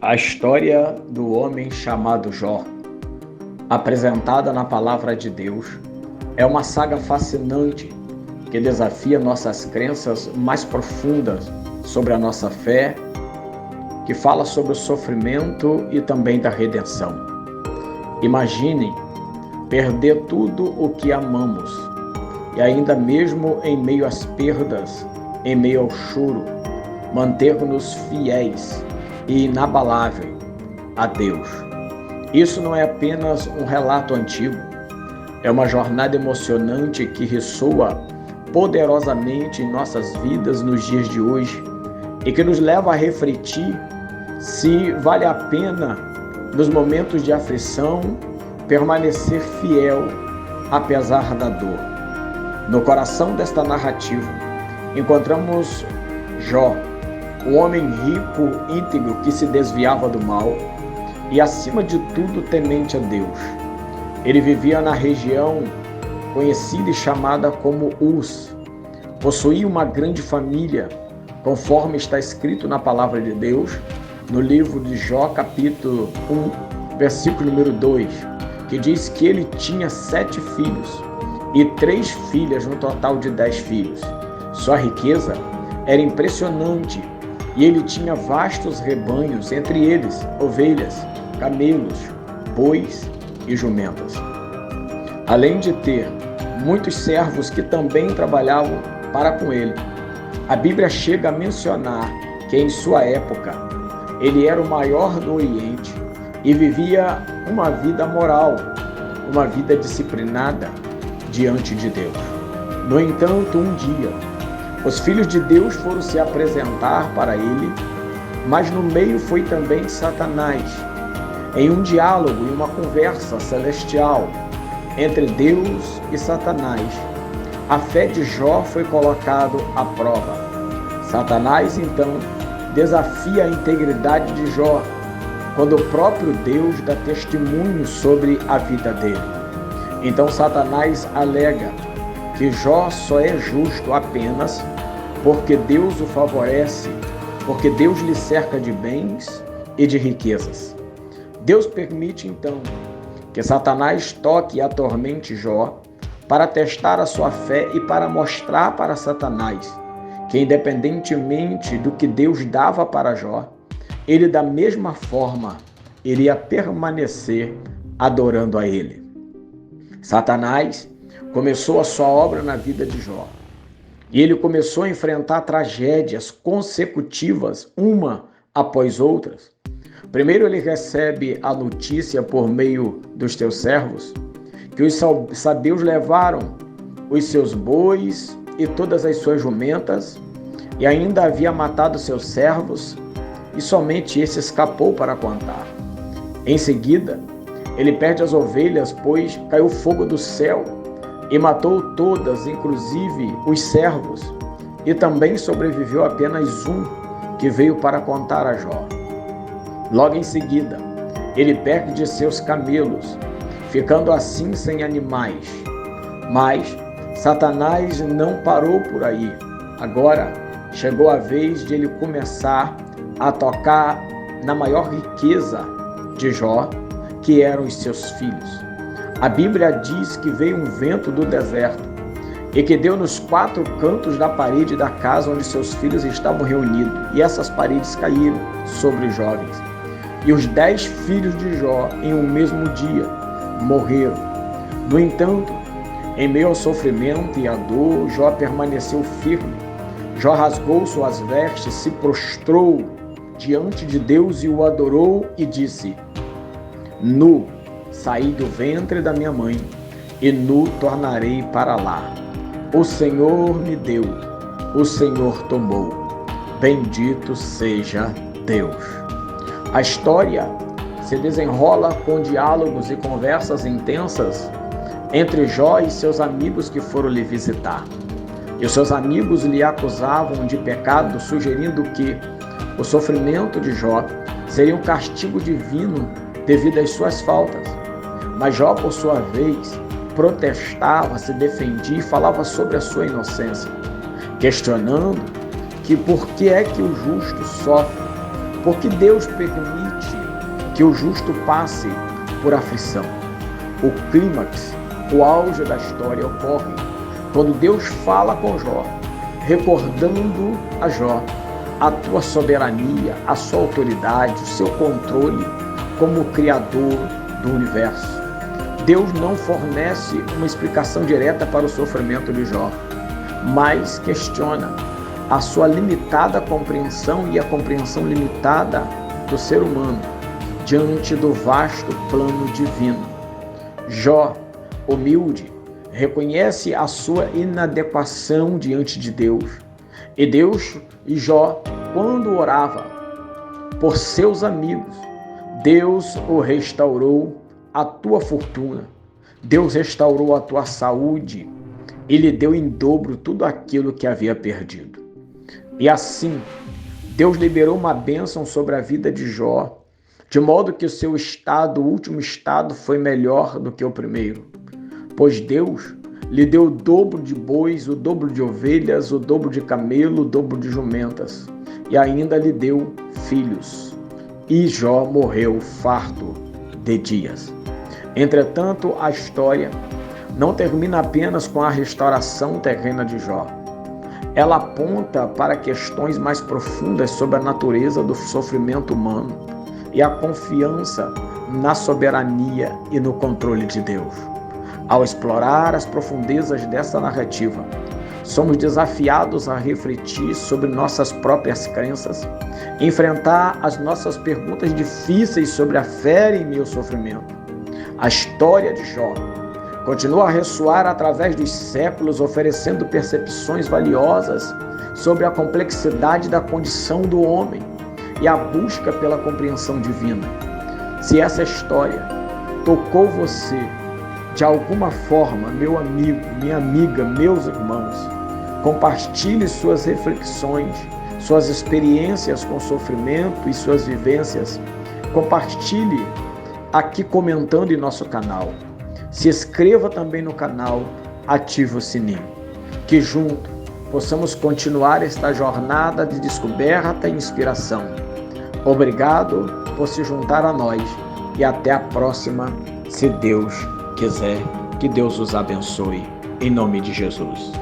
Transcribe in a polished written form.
A história do homem chamado Jó, apresentada na Palavra de Deus, é uma saga fascinante que desafia nossas crenças mais profundas sobre a nossa fé, que fala sobre o sofrimento e também da redenção. Imaginem perder tudo o que amamos e ainda mesmo em meio às perdas, em meio ao choro, manter-nos fiéis e inabalável a Deus. Isso não é apenas um relato antigo, é uma jornada emocionante que ressoa poderosamente em nossas vidas nos dias de hoje e que nos leva a refletir se vale a pena, nos momentos de aflição, permanecer fiel apesar da dor. No coração desta narrativa, encontramos Jó, um homem rico, íntegro, que se desviava do mal e, acima de tudo, temente a Deus. Ele vivia na região conhecida e chamada como Uz. Possuía uma grande família, conforme está escrito na Palavra de Deus, no livro de Jó, capítulo 1, versículo número 2, que diz que ele tinha 7 filhos e 3 filhas, no total de 10 filhos. Sua riqueza era impressionante e ele tinha vastos rebanhos, entre eles ovelhas, camelos, bois e jumentas. Além de ter muitos servos que também trabalhavam para com ele. A Bíblia chega a mencionar que em sua época ele era o maior do Oriente e vivia uma vida moral, uma vida disciplinada diante de Deus. No entanto, um dia, os filhos de Deus foram se apresentar para ele, mas no meio foi também Satanás, em um diálogo e uma conversa celestial entre Deus e Satanás. A fé de Jó foi colocada à prova. Satanás, então, desafia a integridade de Jó, quando o próprio Deus dá testemunho sobre a vida dele. Então Satanás alega que Jó só é justo apenas porque Deus o favorece, porque Deus lhe cerca de bens e de riquezas. Deus permite então que Satanás toque e atormente Jó para testar a sua fé e para mostrar para Satanás que, independentemente do que Deus dava para Jó, ele da mesma forma iria permanecer adorando a ele. Satanás começou a sua obra na vida de Jó. E ele começou a enfrentar tragédias consecutivas, uma após outras. Primeiro ele recebe a notícia por meio dos seus servos que os sabeus levaram os seus bois e todas as suas jumentas e ainda havia matado seus servos e somente esse escapou para contar. Em seguida, ele perde as ovelhas, pois caiu fogo do céu e matou todas, inclusive os servos, e também sobreviveu apenas um, que veio para contar a Jó. Logo em seguida, ele perde seus camelos, ficando assim sem animais. Mas Satanás não parou por aí. Agora chegou a vez de ele começar a tocar na maior riqueza de Jó, que eram os seus filhos. A Bíblia diz que veio um vento do deserto e que deu nos 4 cantos da parede da casa onde seus filhos estavam reunidos, e essas paredes caíram sobre os jovens. E os 10 filhos de Jó, em um mesmo dia, morreram. No entanto, em meio ao sofrimento e à dor, Jó permaneceu firme. Jó rasgou suas vestes, se prostrou diante de Deus e o adorou e disse: Nu saí do ventre da minha mãe, e nu tornarei para lá. O Senhor me deu, o Senhor tomou. Bendito seja Deus. A história se desenrola com diálogos e conversas intensas entre Jó e seus amigos que foram lhe visitar. E os seus amigos lhe acusavam de pecado, sugerindo que o sofrimento de Jó seria um castigo divino devido às suas faltas. Mas Jó, por sua vez, protestava, se defendia e falava sobre a sua inocência, questionando que por que é que o justo sofre, por que Deus permite que o justo passe por aflição. O clímax, o auge da história ocorre quando Deus fala com Jó, recordando a Jó a tua soberania, a sua autoridade, o seu controle como Criador do universo. Deus não fornece uma explicação direta para o sofrimento de Jó, mas questiona a sua limitada compreensão e a compreensão limitada do ser humano diante do vasto plano divino. Jó, humilde, reconhece a sua inadequação diante de Deus. E Jó, quando orava por seus amigos, Deus o restaurou a tua fortuna, Deus restaurou a tua saúde e lhe deu em dobro tudo aquilo que havia perdido. E assim, Deus liberou uma bênção sobre a vida de Jó, de modo que o seu estado, o último estado, foi melhor do que o primeiro, pois Deus lhe deu o dobro de bois, o dobro de ovelhas, o dobro de camelo, o dobro de jumentas, e ainda lhe deu filhos. E Jó morreu farto de dias. Entretanto, a história não termina apenas com a restauração terrena de Jó. Ela aponta para questões mais profundas sobre a natureza do sofrimento humano e a confiança na soberania e no controle de Deus. Ao explorar as profundezas dessa narrativa, somos desafiados a refletir sobre nossas próprias crenças, enfrentar as nossas perguntas difíceis sobre a fé em meio ao sofrimento. A história de Jó continua a ressoar através dos séculos, oferecendo percepções valiosas sobre a complexidade da condição do homem e a busca pela compreensão divina. Se essa história tocou você de alguma forma, meu amigo, minha amiga, meus irmãos, compartilhe suas reflexões, suas experiências com sofrimento e suas vivências. Compartilhe aqui comentando em nosso canal. Se inscreva também no canal, ative o sininho. Que junto possamos continuar esta jornada de descoberta e inspiração. Obrigado por se juntar a nós e até a próxima, se Deus quiser. Que Deus os abençoe, em nome de Jesus.